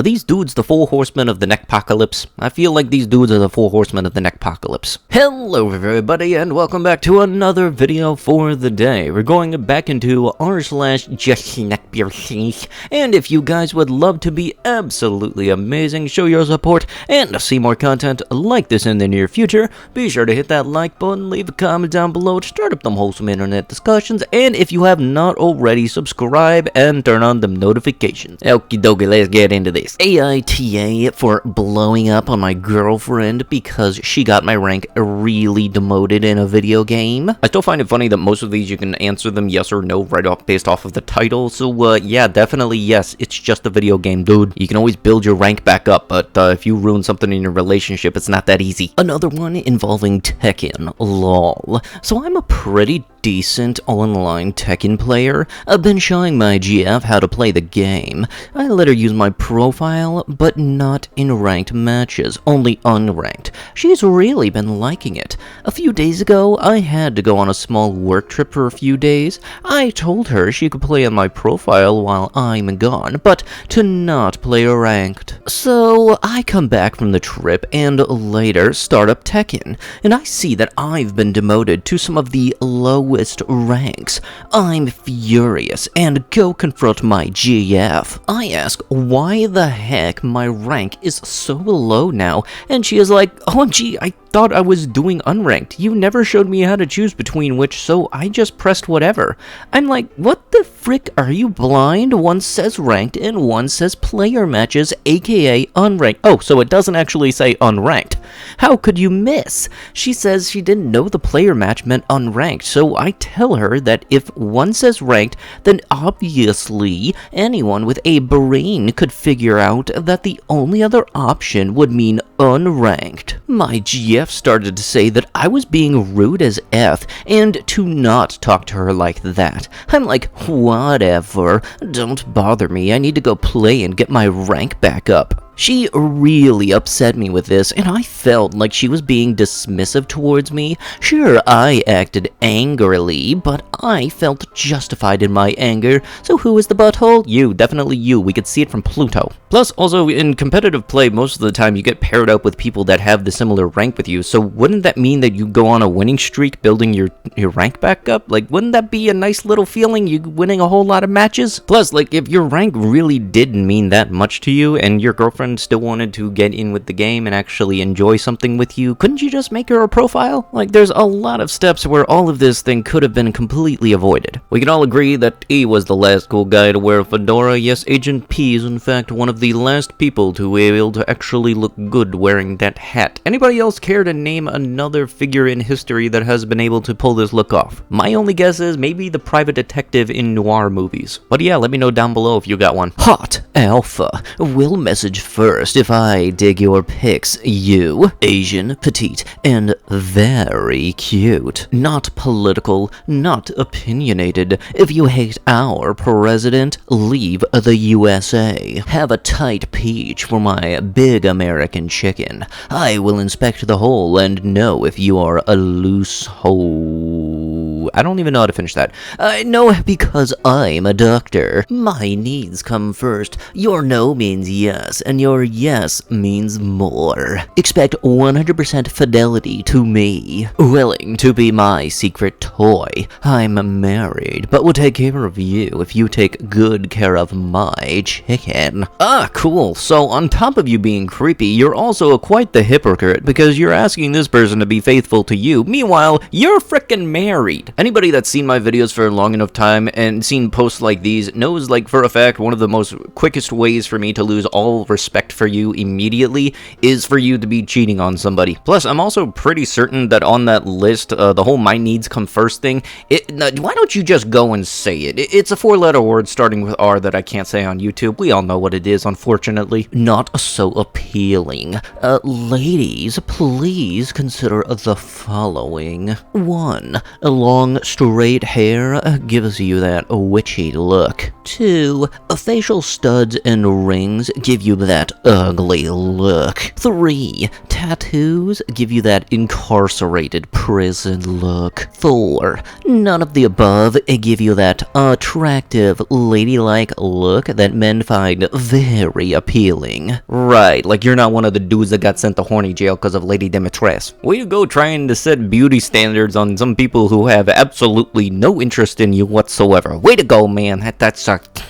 Are these dudes the 4 horsemen of the neckpocalypse? I feel like these dudes are the 4 horsemen of the neckpocalypse. Hello everybody, and welcome back to another video for the day. We're going back into r/justneckbeardthings, and if you guys would love to be absolutely amazing, show your support, and see more content like this in the near future, be sure to hit that like button, leave a comment down below to start up them wholesome internet discussions, and if you have not already, subscribe and turn on them notifications. Okie dokie, let's get into this. AITA for blowing up on my girlfriend because she got my rank really demoted in a video game. I still find it funny that most of these you can answer them yes or no right off based off of the title, so yeah, definitely yes, it's just a video game, dude. You can always build your rank back up, but if you ruin something in your relationship, it's not that easy. Another one involving Tekken, lol. So I'm a pretty decent online Tekken player. I've been showing my GF how to play the game. I let her use my profile, but not in ranked matches, only unranked. She's really been liking it. A few days ago, I had to go on a small work trip for a few days. I told her she could play on my profile while I'm gone, but to not play ranked. So I come back from the trip and later start up Tekken, and I see that I've been demoted to some of the lowest ranks. I'm furious and go confront my GF. I ask why the heck my rank is so low now, and she is like, OMG, I thought I was doing unranked. You never showed me how to choose between which, so I just pressed whatever. I'm like, what the frick, are you blind? One says ranked and one says player matches, aka unranked. Oh, so it doesn't actually say unranked. How could you miss? She says she didn't know the player match meant unranked, so I tell her that if one says ranked, then obviously anyone with a brain could figure out that the only other option would mean unranked. My GF started to say that I was being rude as F and to not talk to her like that. I'm like, whatever, don't bother me, I need to go play and get my rank back up. She really upset me with this, and I felt like she was being dismissive towards me. Sure, I acted angrily, but I felt justified in my anger, so who is the butthole? You, definitely you, we could see it from Pluto. Plus, also, in competitive play, most of the time you get paired up with people that have the similar rank with you, so wouldn't that mean that you go on a winning streak building your rank back up? Like, wouldn't that be a nice little feeling, you winning a whole lot of matches? Plus, like, if your rank really didn't mean that much to you, and your girlfriend still wanted to get in with the game and actually enjoy something with you, couldn't you just make her a profile? Like, there's a lot of steps where all of this thing could have been completely avoided. We can all agree that E was the last cool guy to wear a fedora. Yes, Agent P is in fact one of the last people to be able to actually look good wearing that hat. Anybody else care to name another figure in history that has been able to pull this look off? My only guess is maybe the private detective in noir movies. But yeah, let me know down below if you got one. Hot Alpha will message first if I dig your pics. You, Asian, petite, and very cute. Not political, not opinionated. If you hate our president, leave the USA. Have a tight peach for my big American chicken. I will inspect the hole and know if you are a loose hole. I don't even know how to finish that. No, because I'm a doctor. My needs come first. Your no means yes, and your yes means more. Expect 100% fidelity to me. Willing to be my secret toy. I'm married, but will take care of you if you take good care of my chicken. Ah, cool. So on top of you being creepy, you're also quite the hypocrite because you're asking this person to be faithful to you. Meanwhile, you're frickin' married. Anybody that's seen my videos for a long enough time and seen posts like these knows, like, for a fact, one of the most quickest ways for me to lose all respect for you immediately is for you to be cheating on somebody. Plus, I'm also pretty certain that on that list, the whole my needs come first thing, why don't you just go and say it? It's a 4-letter word starting with R that I can't say on YouTube. We all know what it is, unfortunately. Not so appealing. Ladies, please consider the following. 1. Long long, straight hair gives you that witchy look. 2. Facial studs and rings give you that ugly look. 3. Tattoos give you that incarcerated prison look. 4. None of the above give you that attractive, ladylike look that men find very appealing. Right, like you're not one of the dudes that got sent to horny jail because of Lady Demetress. Way to go trying to set beauty standards on some people who have absolutely no interest in you whatsoever. Way to go, man. That's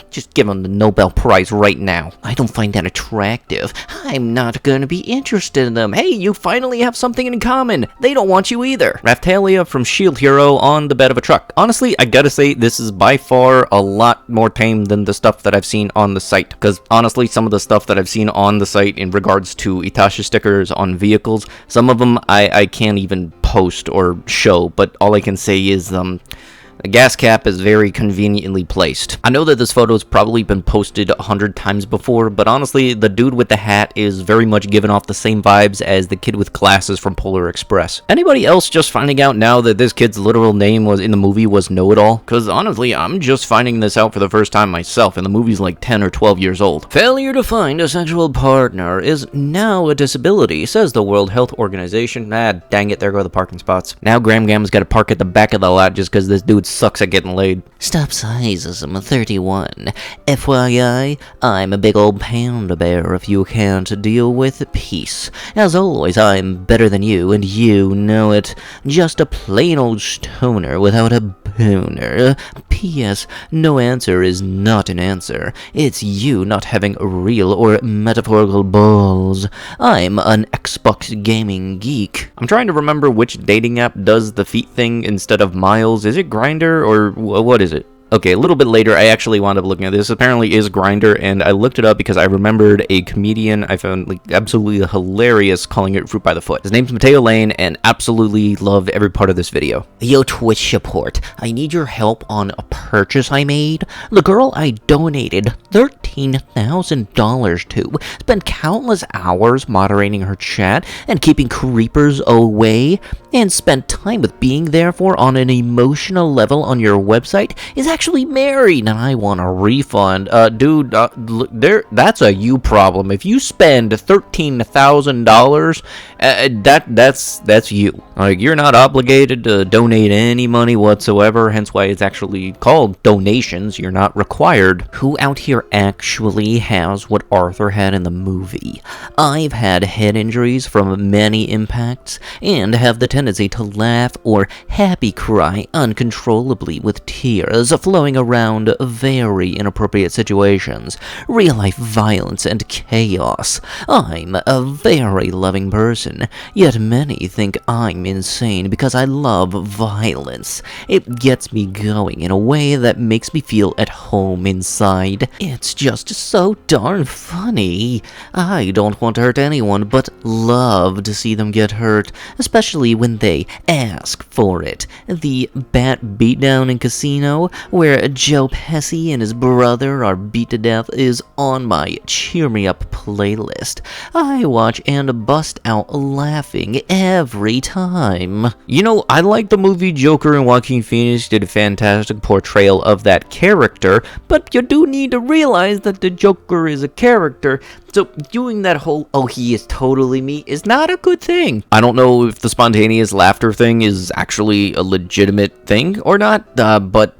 just give them the Nobel Prize right now. I don't find that attractive. I'm not gonna be interested in them. Hey, you finally have something in common. They don't want you either. Raphtalia from Shield Hero on the bed of a truck. Honestly, I gotta say, this is by far a lot more tame than the stuff that I've seen on the site. Because honestly, some of the stuff that I've seen on the site in regards to Itachi stickers on vehicles, some of them I can't even post or show, but all I can say is, the gas cap is very conveniently placed. I know that this photo has probably been posted 100 times before, but honestly, the dude with the hat is very much giving off the same vibes as the kid with glasses from Polar Express. Anybody else just finding out now that this kid's literal name was in the movie was Know-It-All? Because honestly, I'm just finding this out for the first time myself, and the movie's like 10 or 12 years old. Failure to find a sexual partner is now a disability, says the World Health Organization. Ah, dang it, there go the parking spots. Now Gram Gam's gotta park at the back of the lot just because this dude's sucks at getting laid. Stop sizes, I'm a 31. FYI, I'm a big old panda bear if you can't deal with peace. As always, I'm better than you, and you know it. Just a plain old stoner without a booner. P.S. No answer is not an answer. It's you not having real or metaphorical balls. I'm an Xbox gaming geek. I'm trying to remember which dating app does the feet thing instead of Miles. Is it Grindr or what is it? Okay, a little bit later, I actually wound up looking at this. Apparently is Grindr, and I looked it up because I remembered a comedian I found absolutely hilarious calling it Fruit by the Foot. His name's Mateo Lane, and absolutely loved every part of this video. Yo, Twitch support, I need your help on a purchase I made. The girl I donated $13,000 to spent countless hours moderating her chat and keeping creepers away, and spent time with being there for on an emotional level on your website, is actually married, and I want a refund. Dude, that's a you problem. If you spend $13,000, that's you. Like, you're not obligated to donate any money whatsoever, hence why it's actually called donations. You're not required. Who out here actually has what Arthur had in the movie? I've had head injuries from many impacts, and have the tendency to laugh or happy cry uncontrollably with tears flowing around very inappropriate situations, real-life violence and chaos. I'm a very loving person, yet many think I'm insane because I love violence. It gets me going in a way that makes me feel at home inside. It's just so darn funny. I don't want to hurt anyone, but love to see them get hurt, especially when they ask for it. The bat beatdown in Casino, where Joe Pesci and his brother are beat to death, is on my Cheer Me Up playlist. I watch and bust out laughing every time. You know, I like the movie Joker, and Joaquin Phoenix did a fantastic portrayal of that character, but you do need to realize that the Joker is a character, so doing that whole, oh, he is totally me, is not a good thing. I don't know if the spontaneous laughter thing is actually a legitimate thing or not, but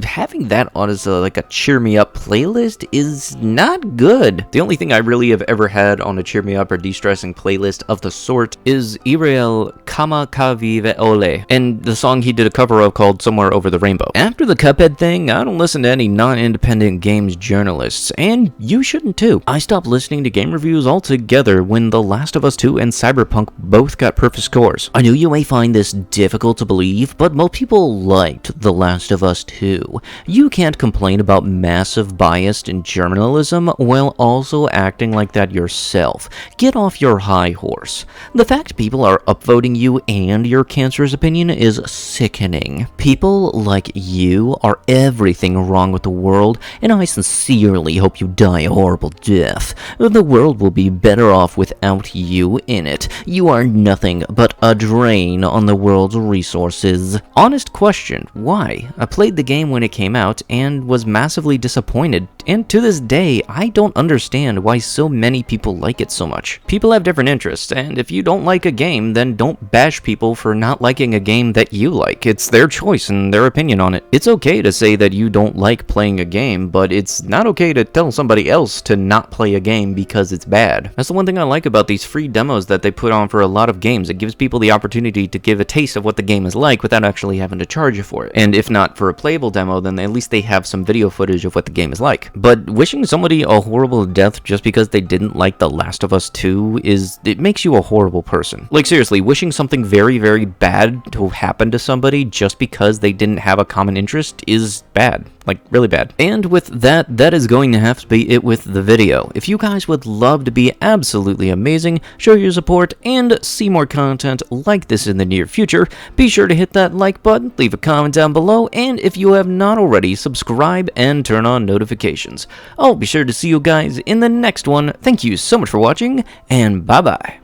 having that on as like a cheer me up playlist is not good. The only thing I really have ever had on a cheer me up or de-stressing playlist of the sort is Iriel Kama Ka Vive Ole, and the song he did a cover of called Somewhere Over the Rainbow. After the Cuphead thing, I don't listen to any non-independent games journalists, and you shouldn't too. I stopped listening to game reviews altogether when The Last of Us 2 and Cyberpunk both got perfect scores. I know you may find this difficult to believe, but most people liked The Last of Us 2. too. You can't complain about massive bias in journalism while also acting like that yourself. Get off your high horse. The fact people are upvoting you and your cancerous opinion is sickening. People like you are everything wrong with the world, and I sincerely hope you die a horrible death. The world will be better off without you in it. You are nothing but a drain on the world's resources. Honest question, why? I played the game when it came out and was massively disappointed, and to this day, I don't understand why so many people like it so much. People have different interests, and if you don't like a game, then don't bash people for not liking a game that you like. It's their choice and their opinion on it. It's okay to say that you don't like playing a game, but it's not okay to tell somebody else to not play a game because it's bad. That's the one thing I like about these free demos that they put on for a lot of games. It gives people the opportunity to give a taste of what the game is like without actually having to charge you for it. And if not for a playable demo, then at least they have some video footage of what the game is like. But wishing somebody a horrible death just because they didn't like The Last of Us 2 it makes you a horrible person. Like seriously, wishing something very, very bad to happen to somebody just because they didn't have a common interest is bad. Like, really bad. And with that is going to have to be it with the video. If you guys would love to be absolutely amazing, show your support, and see more content like this in the near future, be sure to hit that like button, leave a comment down below, and if you have not already, subscribe and turn on notifications. I'll be sure to see you guys in the next one. Thank you so much for watching, and bye-bye.